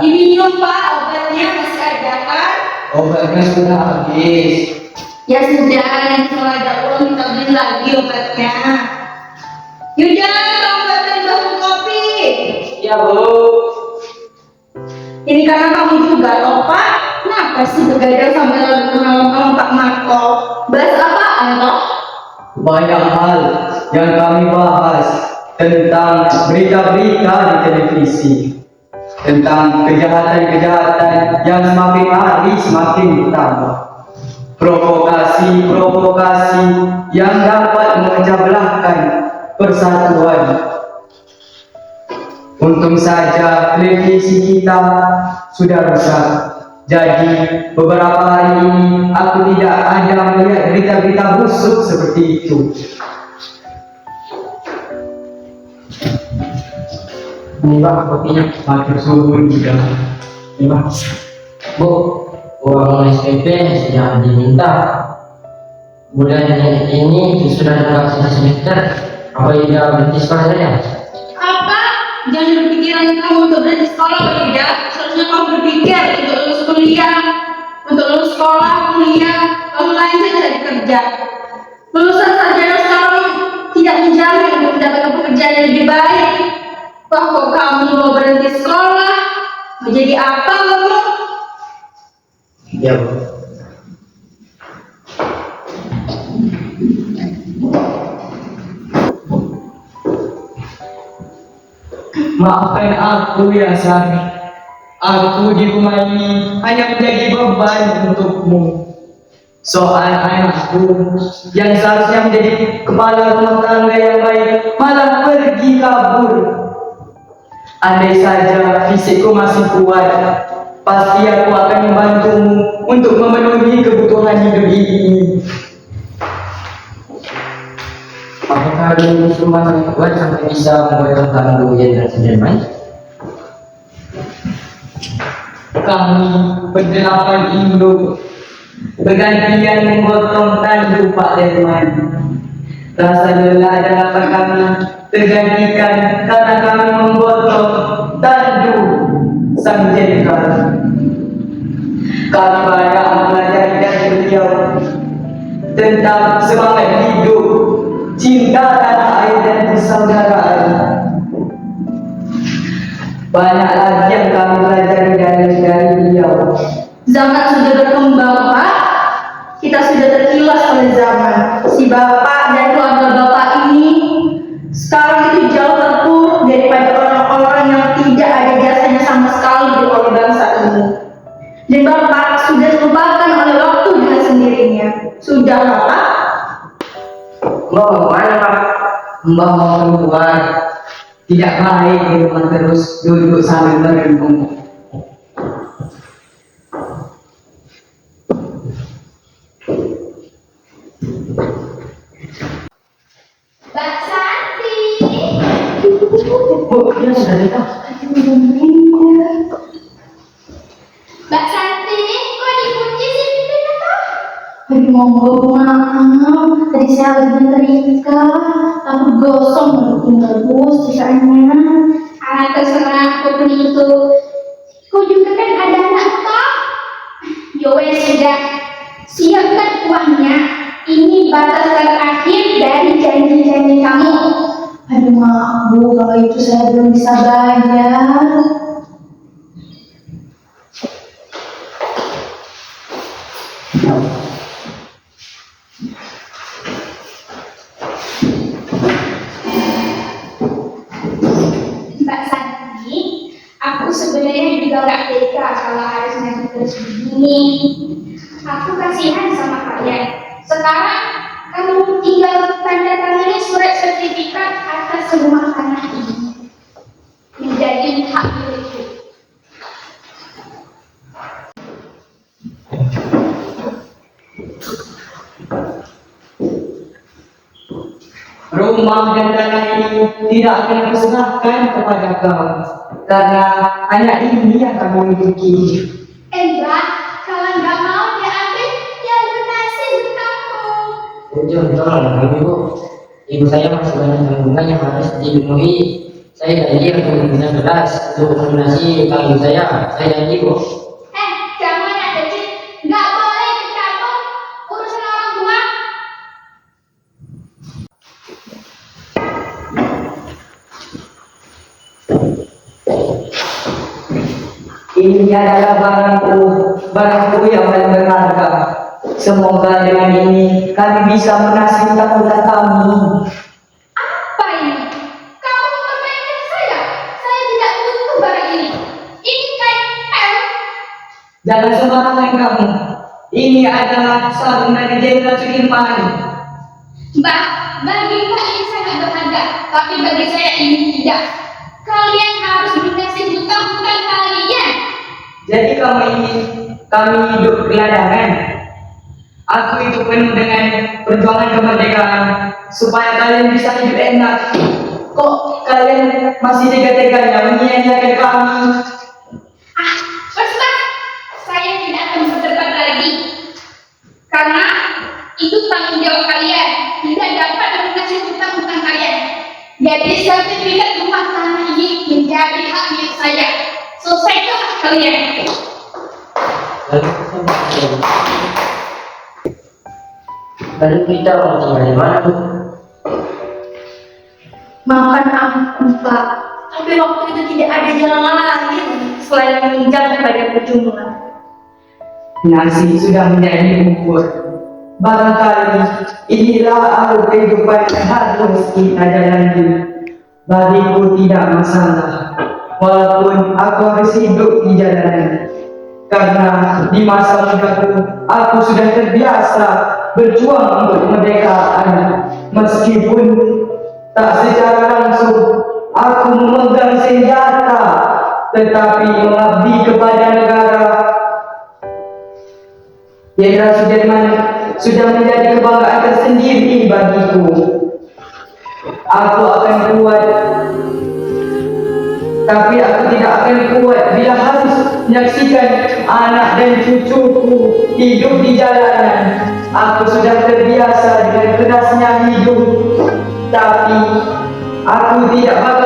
Diminum Pak, obatnya masih ada kan? Obatnya sudah habis. Ya sudah, nanti kalau ada uang kita beli lagi obatnya. Yuda, obatnya bang kopi. Ya Bu. Ini karena kamu juga toh Pak. Kenapa sih begadang sampai lalu malam Pak Marco? Bahas apaan toh? Banyak hal yang kami bahas tentang berita-berita di televisi, tentang kejahatan-kejahatan yang semakin hari semakin bertambah, provokasi-provokasi yang dapat memecah belahkan persatuan. Untung saja televisi kita sudah rusak. Jadi beberapa hari ini aku tidak ada melihat berita-berita busuk seperti itu. Ini Pak, kopinya makin suhu juga. Ini Pak. Bu, uang SPP sudah diminta. Bulan ini sudah dapat semester. Apa tidak berhenti sekolah saja? Apa? Jangan berpikiran kamu untuk berhenti sekolah Yuda. Seharusnya kamu berpikir untuk lulus kuliah, untuk lulus sekolah, kuliah, lalu lain saja cari kerja. Lulusan sarjana sekarang tidak menjamin untuk mendapatkan pekerjaan yang lebih baik. Wah, kok kamu mau berhenti sekolah? Mau jadi apa kamu? Ya Bu. Maafkan aku ya Sari. Aku di rumah ini hanya menjadi beban untukmu. Soal anakku yang seharusnya menjadi kepala rumah tangga yang baik malah pergi kabur. Andai saja fisikku masih kuat, pasti aku akan membantumu untuk memenuhi kebutuhan hidup ini. Apakah ini cuma sangat kuat sampai bisa membuat tanggung dan Sudirman? Kami berdelapan induk bergantian menggotong tandu Pak Derman. Rasa lelah dapat kami tergantikan karena kami menggotong tandu Sang Jenderal. Kami banyak mempelajari dari beliau tentang semangat hidup, cinta tanah air dan persaudaraan. Banyak lagi yang kami pelajari dari beliau. Zaman sudah berkembang Pak. Kita sudah terkilas oleh zaman. Si bapak dan keluarga bapak ini sekarang itu jauh terpuruk daripada orang-orang yang tidak ada jasanya sama sekali oleh bangsa ini. Dan bapak sudah dilupakan oleh waktu dengan sendirinya. Sudah Pak. Mbak mau mana Pak? Mbak mau keluar. Tidak baik di rumah terus duduk sambil merenung. Mbak Santi. Bu, dia sudah datang. Mbak Santi, kok dikunci sih pintunya Pak? Aduh, monggo Bu, maaf. Tadi saya lagi nyetrika, aku gosong tinggal Bu, sisanya. Terserah apapun itu. Kau juga kan ada anak toh? Yowes sudah siapkan uangnya. Ini batas terakhir dari janji-janji kamu. Aduh, maaf Bu, kalau itu saya belum bisa bayar. Mbak Santi, aku sebenarnya juga gak tega kalau harus nanti terus begini. Aku kasihan sama kalian. Sekarang kamu tinggal tanda tangani surat sertifikat atas rumah tanah ini menjadi hak milikku. Rumah dan tanah ini tidak akan aku serahkan kepada kau karena anak ini yang kamu miliki. Mbak, kalau nggak mau diambil, ya lunasi hutangmu. Jangan kami Bu. Ibu saya masih banyak tanggungan yang harus dipenuhi. Saya janji akan bekerja keras untuk melunasi utang saya. Saya janji, Bu. Jangan ada Cid, nggak boleh ikut campur urusan orang tua. Ini adalah barangku yang paling berharga. Semoga dengan ini kami bisa menagih utang-utang kami. Apa ini? Kamu mempermainkan saya? Saya tidak butuh barang ini. Ini kain pel. Jangan sembarangan kamu. Ini adalah sarung dari Jenderal Sudirman. Mbak, bagi Mbak ini sangat berharga, tapi bagi saya ini tidak. Kalian harus melunasi hutang-hutang kalian. Jadi kamu ingin kami hidup geladangan? Aku itu penuh dengan perjuangan kemerdekaan supaya kalian bisa hidup enak. Kok kalian masih tega-teganya menyia-nyiakan kami? Bersumpah, saya tidak akan berdebat lagi. Karena itu tanggung jawab kalian, tidak dapat melunasi hutang-hutang kalian. Jadi sertifikat rumah tanah ini menjadi hak milik saya. Selesaikan kalian. Lalu kita mau tinggal di mana, Bu? Maafkan aku, Pak. Tapi waktu itu tidak ada jalan lain selain meminjam kepada percuma. Nasi sudah menjadi bubur. Barangkali inilah alur kehidupan yang harus kita jalani. Bagiku tidak masalah, walaupun aku harus hidup di jalanan. Karena di masa mudaku, aku sudah terbiasa berjuang untuk kemerdekaan. Meskipun tak secara langsung aku memegang senjata, tetapi mengabdi kepada negara. Jenderal Sudirman sudah menjadi kebanggaan tersendiri bagiku. Aku akan kuat, tapi aku tidak akan kuat bila harus menyaksikan anak dan cucuku hidup di jalanan. Aku sudah terbiasa dengan kerasnya hidup, tapi aku tidak bakal